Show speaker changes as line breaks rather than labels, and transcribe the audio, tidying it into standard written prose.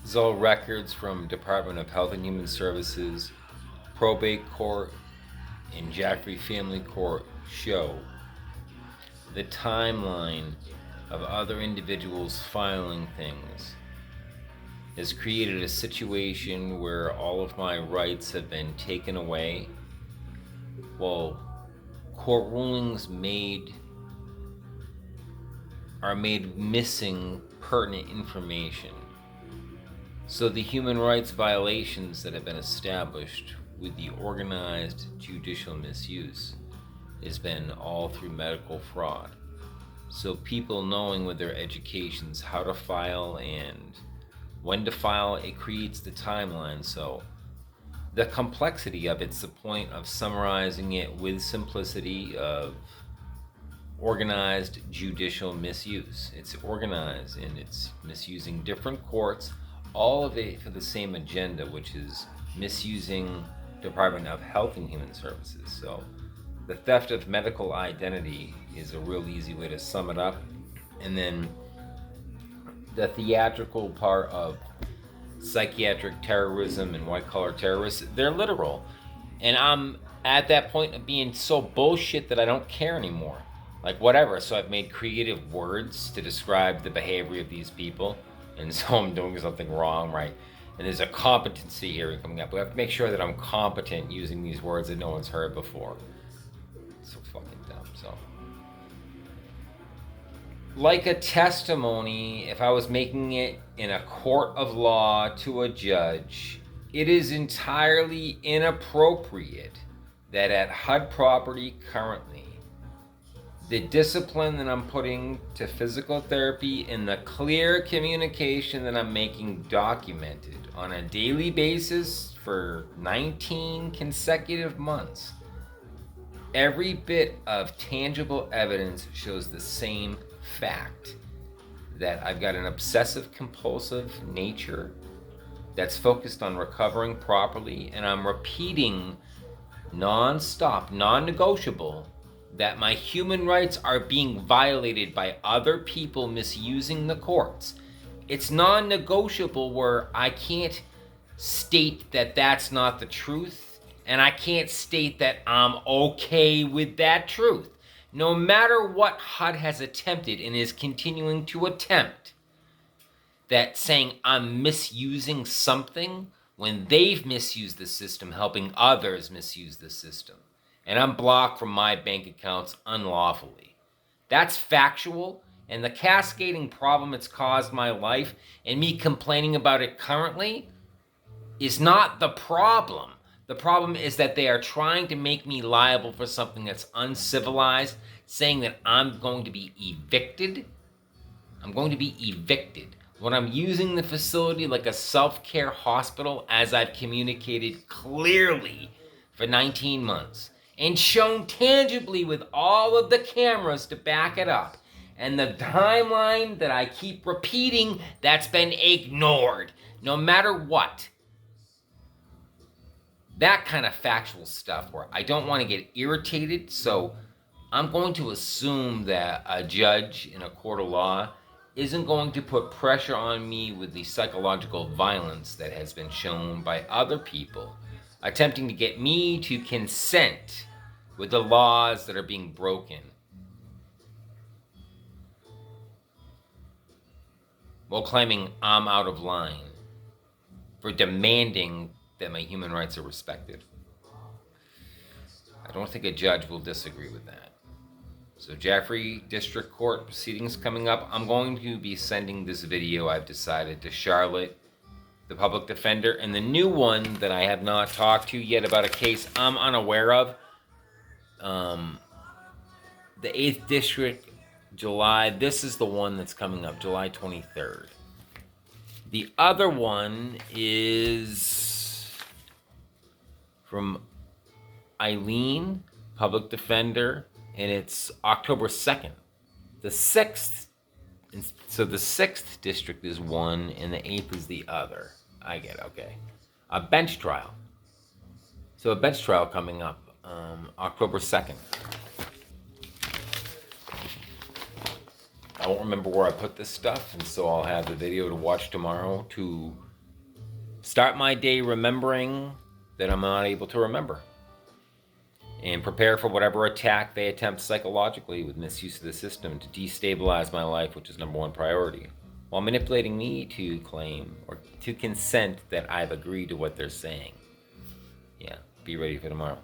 This is all records from Department of Health and Human Services, Probate Court, and Jaffrey Family Court show the timeline of other individuals filing things has created a situation where all of my rights have been taken away. Well, court rulings are made missing pertinent information. So the human rights violations that have been established with the organized judicial misuse has been all through medical fraud. So people knowing with their educations how to file and when to file, it creates the timeline. So the complexity of it's the point of summarizing it with simplicity of organized judicial misuse. It's organized and it's misusing different courts, all of it for the same agenda, which is misusing Department of Health and Human Services. So the theft of medical identity is a real easy way to sum it up. And then the theatrical part of psychiatric terrorism and white collar terrorists, they're literal. And I'm at that point of being so bullshit that I don't care anymore. Like, whatever. So I've made creative words to describe the behavior of these people. And so I'm doing something wrong, right? And there's a competency hearing coming up. We have to make sure that I'm competent using these words that no one's heard before. So fucking dumb. So, like a testimony, if I was making it in a court of law to a judge, it is entirely inappropriate that at HUD property currently, the discipline that I'm putting to physical therapy and the clear communication that I'm making documented on a daily basis for 19 consecutive months, every bit of tangible evidence shows the same fact, that I've got an obsessive compulsive nature that's focused on recovering properly, and I'm repeating non-stop, non-negotiable, that my human rights are being violated by other people misusing the courts. It's non-negotiable where I can't state that that's not the truth, and I can't state that I'm okay with that truth. No matter what HUD has attempted and is continuing to attempt, that saying I'm misusing something when they've misused the system, helping others misuse the system. And I'm blocked from my bank accounts unlawfully. That's factual, and the cascading problem it's caused my life, and me complaining about it currently, is not the problem. The problem is that they are trying to make me liable for something that's uncivilized, saying that I'm going to be evicted. I'm going to be evicted. When I'm using the facility like a self-care hospital, as I've communicated clearly for 19 months, and shown tangibly with all of the cameras to back it up, and the timeline that I keep repeating that's been ignored, no matter what. That kind of factual stuff where I don't want to get irritated, so I'm going to assume that a judge in a court of law isn't going to put pressure on me with the psychological violence that has been shown by other people attempting to get me to consent with the laws that are being broken, while claiming I'm out of line for demanding that my human rights are respected. I don't think a judge will disagree with that. So Jaffrey District Court proceedings coming up. I'm going to be sending this video, I've decided, to Charlotte, the public defender, and the new one that I have not talked to yet about a case I'm unaware of. The 8th District, July. This is the one that's coming up, July 23rd. The other one is from Eileen, public defender, and it's October 2nd. The 6th, so the 6th district is one, and the 8th is the other. I get it, okay. A bench trial. So a bench trial coming up, October 2nd. I won't remember where I put this stuff, and so I'll have the video to watch tomorrow to Start my day remembering that I'm not able to remember. And prepare for whatever attack they attempt psychologically with misuse of the system to destabilize my life, which is number one priority, while manipulating me to claim or to consent that I've agreed to what they're saying. Yeah, be ready for tomorrow.